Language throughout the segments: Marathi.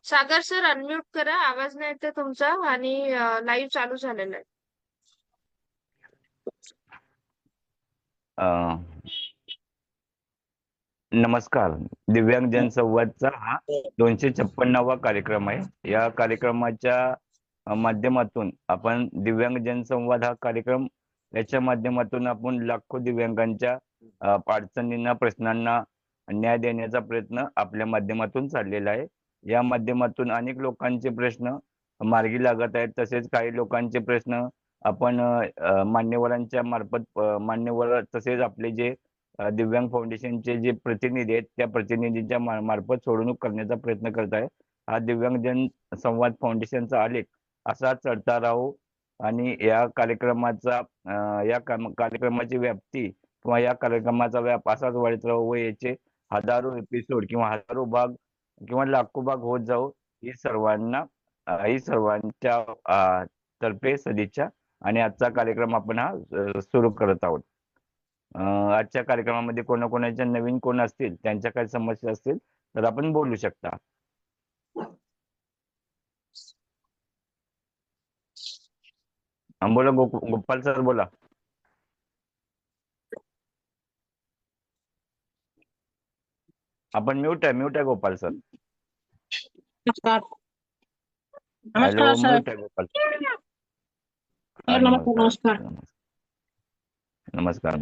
सागर सर अनम्यूट करा, आवाज नाही येते तुमचा आणि लाईव्ह चालू झालेला आहे. अ, नमस्कार. दिव्यांग जनसंवादचा हा 256वा कार्यक्रम आहे. या कार्यक्रमाच्या माध्यमातून आपण दिव्यांग जनसंवाद हा कार्यक्रम याच्या माध्यमातून आपण लाखो दिव्यांगांच्या अडचणींना, प्रश्नांना न्याय देण्याचा प्रयत्न आपल्या माध्यमातून चाललेला आहे. या माध्यमातून अनेक लोकांचे प्रश्न मार्गी लागत आहेत. तसेच काही लोकांचे प्रश्न आपण मान्यवरांच्या मार्फत मान्यवर तसेच आपले जे दिव्यांग फाउंडेशनचे जे प्रतिनिधी आहेत त्या प्रतिनिधींच्या मार्फत सोडवणूक करण्याचा प्रयत्न करत आहे. हा दिव्यांग जन संवाद फाउंडेशनचा आलेख असा चढता राहू आणि या कार्यक्रमाचा कार्यक्रमाची व्याप्ती किंवा या कार्यक्रमाचा व्याप असाच वाढत राहू व याचे हजारो एपिसोड किंवा हजारो भाग किंवा लाखो भाग होत जाऊ ही सर्वांच्या तर्फे सदिच्छा. आणि आजचा कार्यक्रम आपण हा सुरू करत आहोत. आजच्या कार्यक्रमामध्ये कोणाकोणाच्या नवीन कोण असतील, त्यांच्या काही समस्या असतील तर आपण बोलू शकता. बोला गोपाल सर, बोला. आपण म्यूट आहे गोपाल सर. नमस्कार. हॅलो, नमस्कार सर. म्यूट आहे गोपाल सर. नमस्कार. नमस्कार.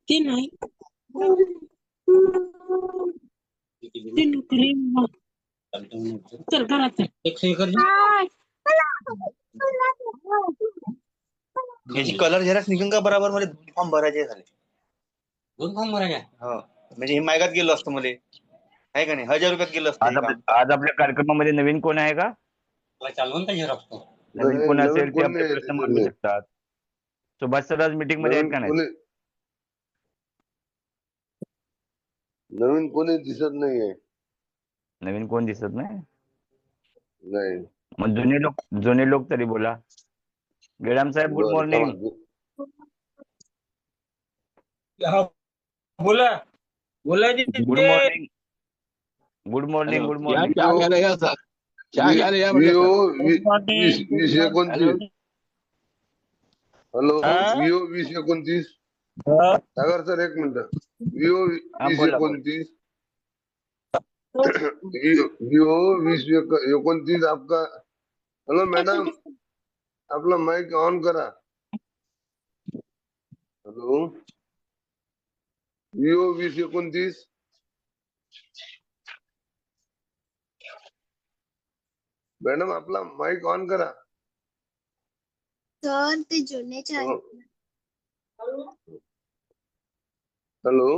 तीन नाही. चल घरात याची कलर झेरॉक्स निघून का बरोबर? मला 2 फॉर्म भरायचे झाले. 2 फॉर्म भरायचे? हो, म्हणजे हे मायगात गेलो असतो मला, आहे का नाही? 1000 रुपयात गेलो असतो. आज आपल्या कार्यक्रमामध्ये नवीन कोण आहे का? चालवून का झेरॉक्स? नवीन कोण असेल ते आपले प्रश्न मांडू शकतात. सुभाष सर आज मीटिंग मध्ये आहेत का नाही? नवीन कोणी दिसत नाहीये. नवीन कोण दिसत नाही? नाही. मग जुने लोक तरी बोला. गेडाम साहेब, गुड मॉर्निंग. बोला good morning. Good morning. Good morning. VO 2029. Hello, VO 2029. सागर सर, एक मिनिट. विओ 2029. विओ 2029 आपका. हॅलो मॅडम, आपला माइक ऑन करा. Hello, VO 2029. मॅडम, आपला माइक ऑन करा. सर ते जुनेच आहे. Hello,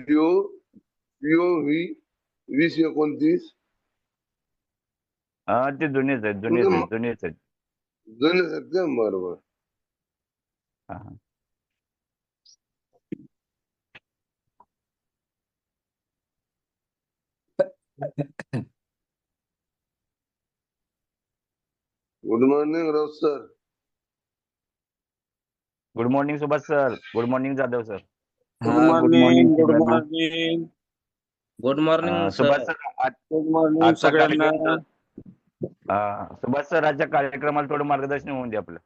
VO 2029. हा, ते जुनेच आहेत. जुनेच आहेत. बरोबर. Good morning Raut sir. Good morning Subhash sir. Good morning Jadhav sir. Good morning. Good morning. Good morning Subhash sir, good morning सगळ्यांना. सुभाष सर, आजच्या कार्यक्रमाला थोडं मार्गदर्शन होऊन दे आपलं.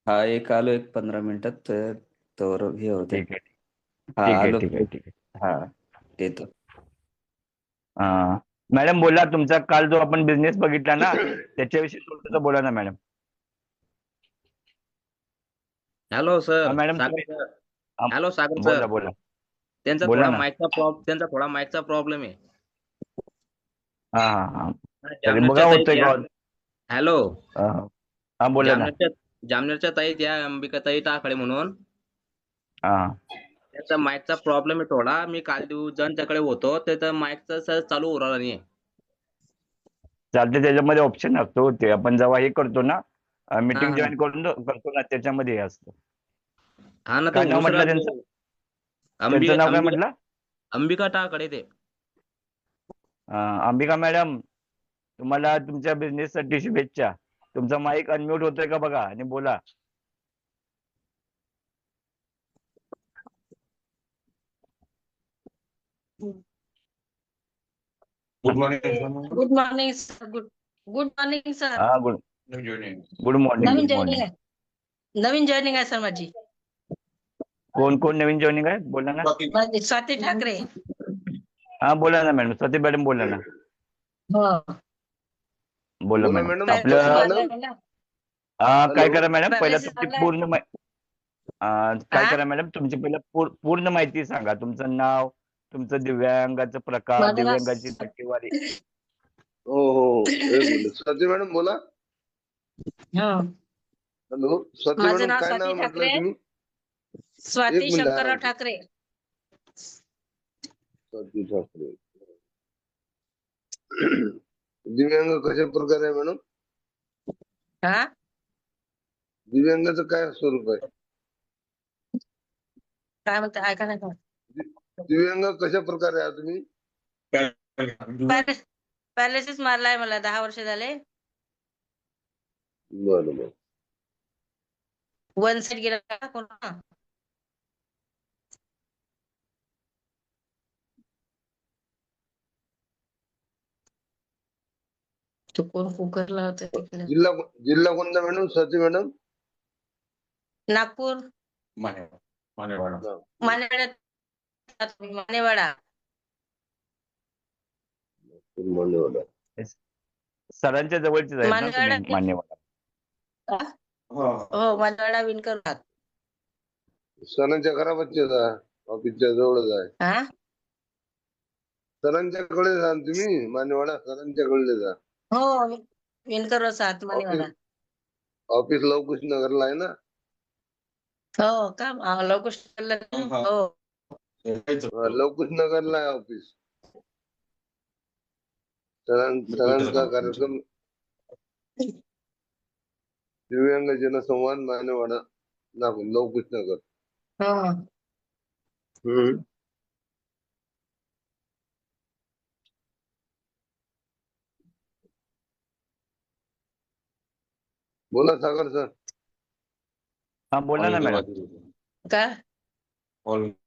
हा, एक आलो 15 मिनिटात तर हे होते. ठीक आहे. हा, येतो. मॅडम बोला. तुमचा काल जो आपण बिझनेस बघितला ना त्याच्याविषयी थोडंसं बोला ना madam. Hello sir. Madam, hello Sagar sir. बोला. त्यांचा थोडा माईकचा प्रॉब्लेम आहे. बघा होतोय का? हॅलो, बोला ना. जामनेरच्या ताई त्या अंबिका ताई टाकडे म्हणून त्यांचा माईकचा प्रॉब्लेम आहे थोडा. मी काल ज्यांच्याकडे होतो त्याचा माईकचा चालू होणार नाही. चालते, त्याच्यामध्ये ऑप्शन असतो. ते आपण जेव्हा हे करतो ना, मीटिंग जॉईन करतो ना, त्याच्यामध्ये हे असतं. हा ना, काय नाव म्हटलं त्यांचं? नाव काय म्हटलं? अंबिका टाकडे ते. अंबिका मॅडम, तुम्हाला तुमच्या बिझनेससाठी शुभेच्छा. तुमचा माईक अनम्यूट होतोय का बघा आणि बोला. Good morning sir. Good morning sir. हा गुड गुड मॉर्निंग नवीन गुड जॉईनिंग मॉर्निंग. आहे. नवीन जॉईनिंग आहे सर माझी. कोण कोण नवीन जॉईनिंग आहे बोला ना. माझी स्वाती ठाकरे. हा बोला ना मॅडम. स्वाती मॅडम बोला ना. हो. बोला बोला मॅडम. मॅडम. आपलं मॅडम. काय हॅलो. करा मॅडम, पहिला Paralysis तुमची झालाय. पूर्ण काय हा? करा मॅडम, तुमची पहिला पूर्ण माहिती सांगा. तुमचं नाव, तुमचं दिव्यांगाचा प्रकार, माझं नाव दिव्यांगाची टक्केवारी. हो हो एक मिनिट. स्वाती मॅडम बोला. हो. हॅलो स्वाती माझं मॅडम, नाव काय स्वाती नाव म्हटलं ठाकरे. तुम्ही? स्वाती एक मिनिट, शंकरराव हा. ठाकरे. स्वाती ठाकरे. दिव्यांग कशा प्रकारे आहे मॅडम? हा? दिव्यांगाचं काय स्वरूप आहे? काय म्हणते ऐका नाही का? दिव्यांग कशा प्रकारे आहे तुम्ही? पॅरालिसिस मारलाय मला 10 वर्ष झाले. बरं बरं. वन साइड गेला कोणा. तो कोण कुकरला होता तिकडे. जिल्हा कोणता मॅडम? स्वाती मॅडम. नागपूर. मानेवाडा. मानेवाडा. मान्यवाडा. सरांच्या जवळचीच आहेत ना मानेवाडा. तुम्ही मान्यवाडा. हो मानेवाडा विणकर भाग. सरांच्या घराबच्चेच आहे, ऑफिसच्या जवळच आहे. हा? सरांच्याकडे जा तुम्ही. मान्यवाडा सरांच्याकडे जा. हो विणकर सात मानेवाडा. ऑफिस लवकुश नगरला आहे ना? हो का लवकुश. हो. लवकुश नगरला आहे ऑफिस. सरांचा कार्यक्रम दिव्यांग जनसंवाद मानेवाडा नागपूर लवकुश नगर. हो. बोला सागर सर. हा बोला ना मॅडम. का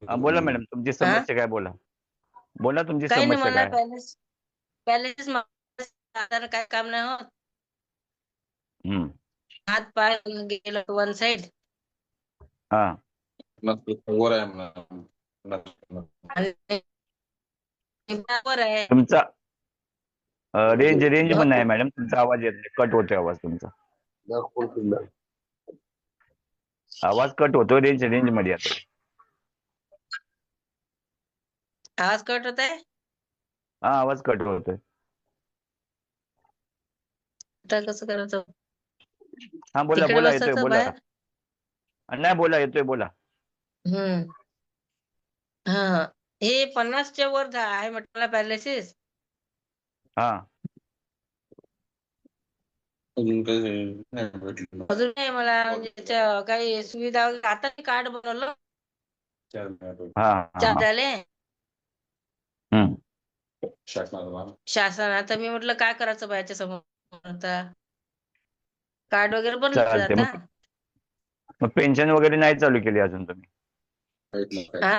हा बोला मॅडम, तुमची समस्या काय बोला. बोला तुमची काही नाही समस्या मला काय. पॅलेस साधारण काय काम नाही होत. हम्म. हात पाय गेलं वन साइड. हा आणि बरोबर आहे. तुमचा रेंज मध्ये आहे मॅडम. तुमचा आवाज येत नाही, कट होतोय आवाज तुमचा. नागपूर जिल्हा. आवाज कट होतोय. रेंज मध्ये येतो. आवाज कट होत आहे. हा आवाज कट होतोय. आता कसं करायचं? हा बोला तिकडे बोला येतोय बसायचं बोला. बाहेर. नाही बोला येतोय बोला. हा हे 50च्या वर आहे म्हटलं पॅरालिसिस. हा अजून काही अजून नाही मला म्हणजे त्याच्या काही सुविधा वगैरे. आता मी कार्ड बनवलं हा हा. झाले हम्म. शासन. आता मी म्हटलं काय करायचं बायाच्या समोर. आता कार्ड वगैरे बनलं चालते. आता. मग पेन्शन वगैरे नाही चालू केली अजून तुम्ही? हा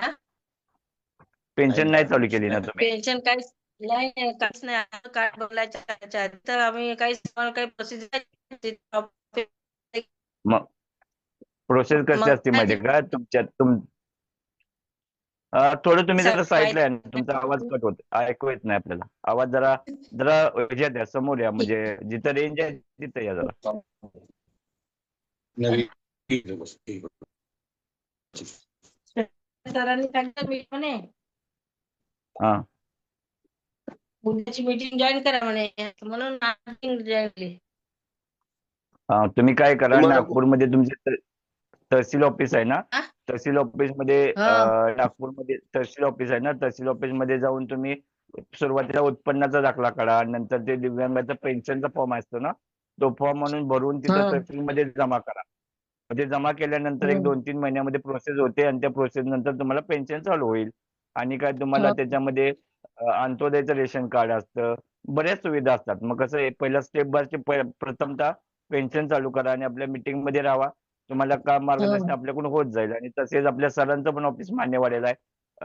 पेन्शन नाही चालू केली ना तुम्ही? पेन्शन काहीच नाही काहीच नाही. कार्ड बनवायच्या आधी तर आम्ही काही प्रोसिजर. मग प्रोसेस कशी असते माहितीये का थोडं तुम्ही जरा साईडला आहे. तुमचा आवाज कट होतो, ऐकू येत नाही आपल्याला. आवाज जरा जरा ह्याच्यात या, समोर या, म्हणजे जिथं रेंज आहे तिथं या जरा. सरांनी सांगितलं मी म्हणे हा उद्याची मीटिंग जॉईन करा म्हणे. म्हणून मीटिंग जॉईन केली. तुम्ही काय करा, तुम्हाला नागपूरमध्ये तुमचे तहसील ऑफिस आहे ना, हा? तहसील ऑफिस मध्ये हो. नागपूरमध्ये तहसील ऑफिस आहे ना, तहसील ऑफिस मध्ये जाऊन तुम्ही सुरुवातीला उत्पन्नाचा दाखला काढा. नंतर ते दिव्यांगाचा पेन्शनचा फॉर्म असतो ना, तो फॉर्म म्हणून भरून तिथं हं. तहसीलमध्ये जमा करा. म्हणजे जमा केल्यानंतर एक 2-3 महिन्यामध्ये प्रोसेस होते आणि त्या प्रोसेस नंतर तुम्हाला पेन्शन चालू होईल. आणि काय तुम्हाला हो. त्याच्यामध्ये अंत्योदयचं रेशन कार्ड असतं, बऱ्याच सुविधा असतात. मग कसं आहे, पहिला स्टेप बाय स्टेप प्रथमतः पेन्शन चालू करा आणि आपल्या मीटिंग मध्ये राहा. तुम्हाला काम मार्गदर्शन आपल्याकडून होत जाईल. आणि तसेच आपल्या सरांचं पण ऑफिस मान्यवाडीला आहे.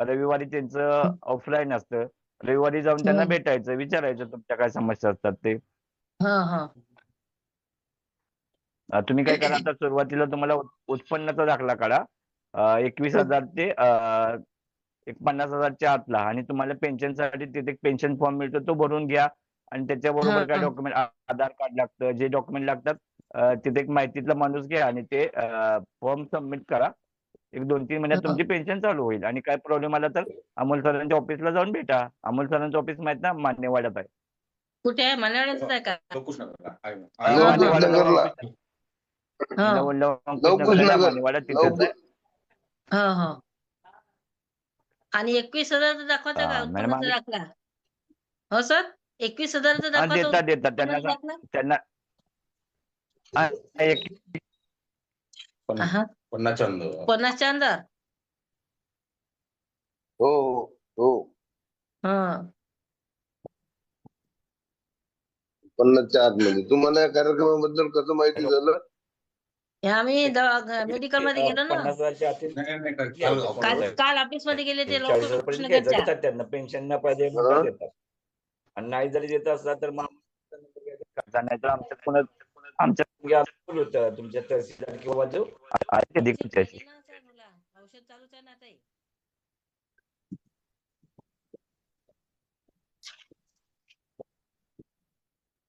रविवारी त्यांचं ऑफलाईन असतं. रविवारी जाऊन त्यांना भेटायचं, विचारायचं तुमच्या काय समस्या असतात ते. तुम्ही काय करा, आता सुरुवातीला तुम्हाला उत्पन्नाचा दाखला काढा. 21,000 ते एक 50,000च्या आतला. आणि तुम्हाला पेन्शनसाठी तिथे एक पेन्शन फॉर्म मिळतो, तो भरून घ्या. आणि त्याच्याबरोबर काय डॉक्युमेंट, आधार कार्ड लागतं, जे डॉक्युमेंट लागतात तिथे एक माहितीतला माणूस घ्या आणि ते फॉर्म सबमिट करा. एक 2-3 महिन्यात तुमची पेन्शन चालू होईल. आणि काय प्रॉब्लेम आला तर अमोल सरांच्या ऑफिसला जाऊन भेटा. अमोल सरांचं ऑफिस माहित ना, मान्यवाड्यात आहे. कुठे आहे? मानवड्यात आहे का? मान्यवाड्याला नगरला. ऑफिस आहे. लवकुश नगर नगर. मान्यवाड्यात तिथेच आहे. आणि 21,000 दाखवता का मॅडम उत्पन्नाचा दाखला? हो सर, 21,000 दाखवता देतात त्यांना दाखला? त्यांना हा, एक 50च्या अंदर. हो हो 50च्या आतमध्ये. तुम्हाला या कार्यक्रमाबद्दल कसं माहिती झालं? हे आम्ही मेडिकल मध्ये गेलो ना 50,000च्या आत काल ऑफिस मध्ये गेले ते 40,000 लोक पर्यंत घ्यायचं देतात त्यांना. पेन्शन न पाहिजे हा. देतात. आणि नाही जरी देत असला तर मग नाही तर आमच्या होतं तुमच्या तहसीलदार किंवा जो आहे ते तुमच्याशी. औषध चालूच आहे ना ताई.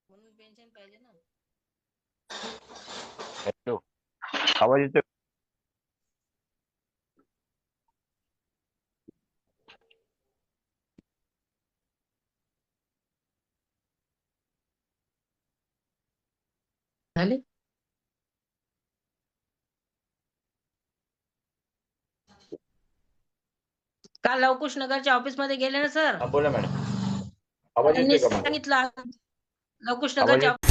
म्हणून पेन्शन पाहिजे ना. हॅलो, आवाज येतोय? झाले? काल लवकुश नगरच्या ऑफिस मध्ये गेले ना सर. बोला मॅडम. आवाज त्यांनी येतोय का माझा? सांगितलं लवकुश आवाज नगरच्या येतोय?